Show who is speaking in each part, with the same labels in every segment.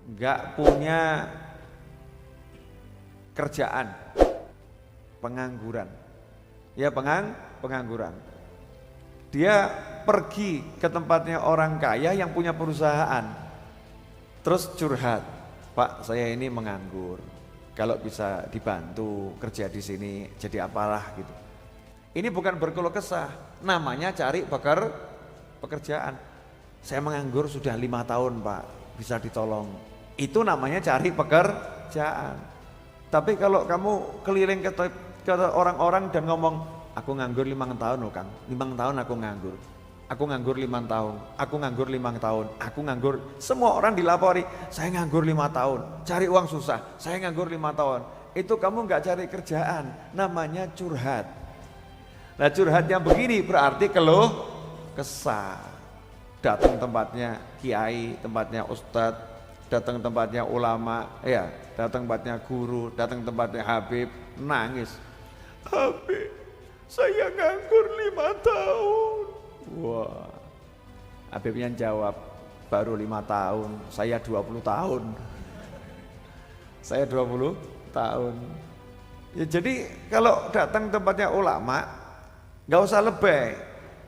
Speaker 1: nggak punya kerjaan, pengangguran. Ya pengangguran. Dia pergi ke tempatnya orang kaya yang punya perusahaan. Terus curhat, "Pak, saya ini menganggur. Kalau bisa dibantu kerja di sini jadi apalah gitu." Ini bukan berkeluh kesah, namanya cari pekerjaan. "Saya menganggur sudah 5 tahun, Pak, bisa ditolong." Itu namanya cari pekerjaan. Tapi kalau kamu keliling ke orang-orang dan ngomong, "Aku nganggur 5 tahun loh Kang, 5 tahun aku nganggur. Aku nganggur 5 tahun, aku nganggur 5 tahun, aku nganggur." Semua orang dilapori, "Saya nganggur 5 tahun, cari uang susah, saya nganggur 5 tahun." Itu kamu nggak cari kerjaan, namanya curhat. Nah curhatnya begini berarti keluh kesah. Datang tempatnya kiai, tempatnya ustadz, datang tempatnya ulama, ya, datang tempatnya guru, datang tempatnya habib, nangis. "Habib, saya nganggur 5 tahun. Wah, Habibnya jawab, "Baru 5 tahun, saya 20 tahun. Saya 20 tahun. Ya, jadi kalau datang tempatnya ulama, nggak usah lebay,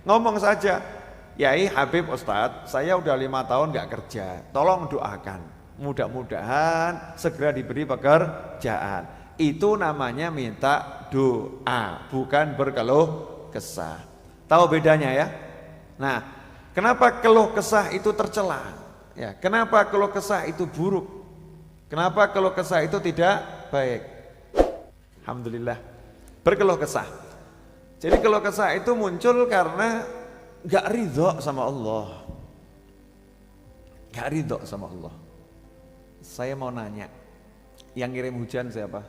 Speaker 1: ngomong saja, "Yai, Habib, Ustadz, saya udah 5 tahun nggak kerja, tolong doakan, mudah-mudahan segera diberi pekerjaan." Itu namanya minta doa, bukan berkeluh kesah. Tahu bedanya ya? Nah, kenapa keluh kesah itu tercela? Ya, kenapa keluh kesah itu buruk? Kenapa keluh kesah itu tidak baik? Alhamdulillah, berkeluh kesah. Jadi keluh kesah itu muncul karena gak ridho sama Allah. Gak ridho sama Allah. Saya mau nanya, yang ngirim hujan siapa?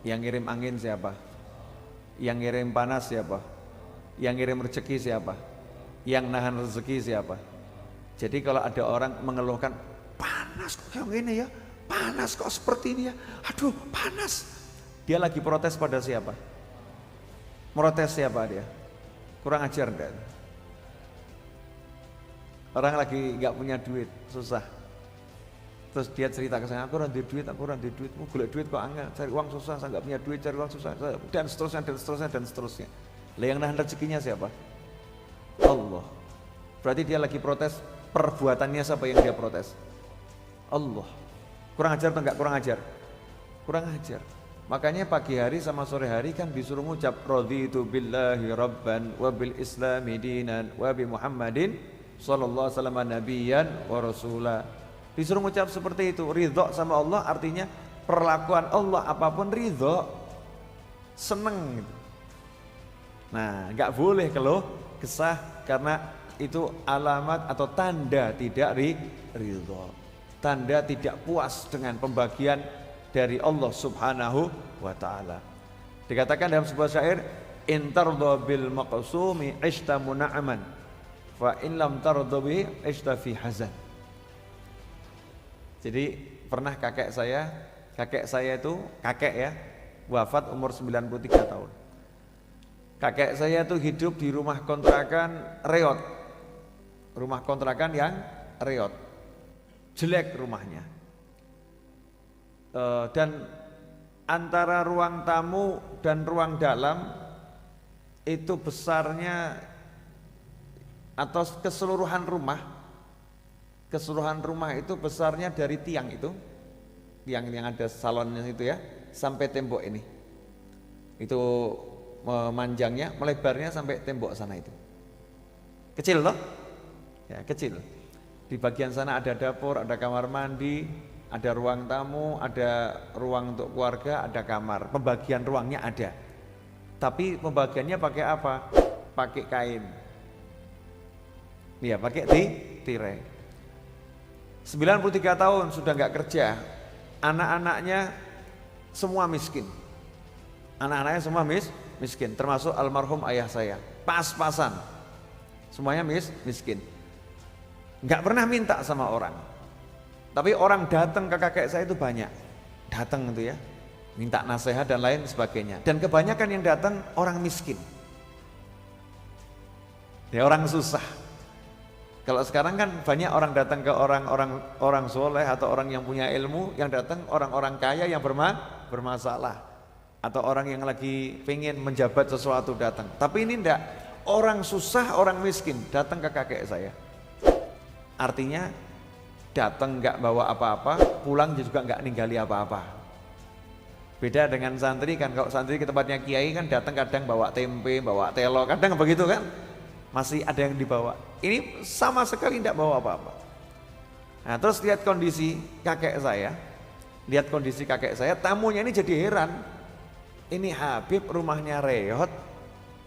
Speaker 1: Yang ngirim angin siapa? Yang ngirim panas siapa? Yang ngirim rezeki siapa? Yang nahan rezeki siapa? Jadi kalau ada orang mengeluhkan, "Panas kok kayak gini ya, panas kok seperti ini ya, aduh panas." Dia lagi protes pada siapa? Protes siapa dia? Kurang ajar enggak? Orang lagi nggak punya duit, susah. Terus dia cerita ke saya, "Aku orang duit, aku orang duit. Mau golek duit kok angel, cari uang susah, saya nggak punya duit, cari uang susah." Dan seterusnya, dan seterusnya, dan seterusnya. Lah yang nahan rezekinya siapa? Allah. Berarti dia lagi protes, perbuatannya siapa yang dia protes? Allah. Kurang ajar atau enggak kurang ajar? Kurang ajar. Makanya pagi hari sama sore hari kan disuruh ngucap, "Raditu billahi rabban wa bil islami dinan wa bi Muhammadin sallallahu alaihi wasallam nabiyyan wa rasula." Disuruh ngucap seperti itu. Ridho sama Allah artinya perlakuan Allah apapun ridho, seneng gitu. Nah, nggak boleh keluh kesah karena itu alamat atau tanda tidak ridho, tanda tidak puas dengan pembagian dari Allah Subhanahu wa ta'ala. Dikatakan dalam sebuah syair, "In tardha bil maqsumi ishta muna'aman, fa in lam tardha bi ishta fi hazan." Jadi pernah kakek saya itu kakek ya, wafat umur 93 tahun. Kakek saya itu hidup di rumah kontrakan reot. Rumah kontrakan yang reot. Jelek rumahnya. Dan antara ruang tamu dan ruang dalam itu besarnya atau keseluruhan rumah itu besarnya dari tiang itu, tiang yang ada salonnya itu ya, sampai tembok ini. Itu memanjangnya, melebarnya sampai tembok sana itu. Kecil loh, ya kecil. Di bagian sana ada dapur, ada kamar mandi, ada ruang tamu, ada ruang untuk keluarga, ada kamar. Pembagian ruangnya ada. Tapi pembagiannya pakai apa? Pakai kain. Iya, pakai tirai. 93 tahun sudah nggak kerja. Anak-anaknya semua miskin. Anak-anaknya semua miskin, termasuk almarhum ayah saya. Pas-pasan. Semuanya miskin. Nggak pernah minta sama orang. Tapi orang datang ke kakek saya itu banyak. Datang itu ya, minta nasihat dan lain sebagainya. Dan kebanyakan yang datang orang miskin. Ya orang susah. Kalau sekarang kan banyak orang datang ke orang soleh atau orang yang punya ilmu, yang datang orang-orang kaya yang bermasalah, atau orang yang lagi pengen menjabat sesuatu datang. Tapi ini enggak, orang susah, orang miskin datang ke kakek saya. Artinya datang enggak bawa apa-apa, pulang juga enggak ninggali apa-apa. Beda dengan santri kan, kalau santri ke tempatnya kiai kan datang kadang bawa tempe, bawa telo, kadang begitu kan, masih ada yang dibawa. Ini sama sekali enggak bawa apa-apa. Nah terus lihat kondisi kakek saya, tamunya ini jadi heran. Ini Habib rumahnya reot,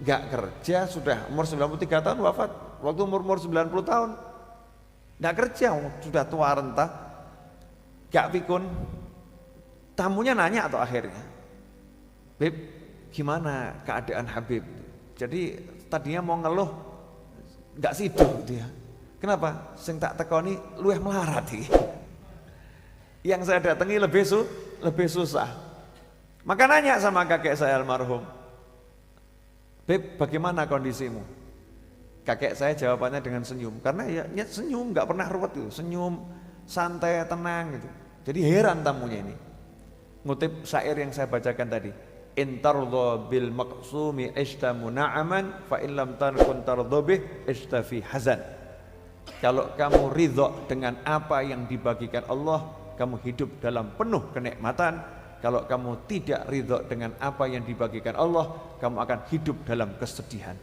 Speaker 1: gak kerja, sudah umur 93 tahun wafat. Waktu umur 90 tahun gak kerja, sudah tua renta, gak pikun. Tamunya nanya atau akhirnya, Bib, gimana keadaan Habib? Jadi tadinya mau ngeluh, gak sido dia. Kenapa? Sing tak tekoni luweh melarat iki. Yang saya datangi lebih susah. Maka nanya sama kakek saya almarhum, Beb, bagaimana kondisimu? Kakek saya jawabannya dengan senyum, karena ya senyum, nggak pernah ruwet gitu, senyum, santai, tenang gitu. Jadi heran tamunya ini. Ngutip syair yang saya bacakan tadi, Intardha bil maqsumi ishta muna'aman, fa in lam takun tardha bih ishta fi hazan. Kalau kamu ridho dengan apa yang dibagikan Allah, kamu hidup dalam penuh kenikmatan. Kalau kamu tidak ridho dengan apa yang dibagikan Allah, kamu akan hidup dalam kesedihan.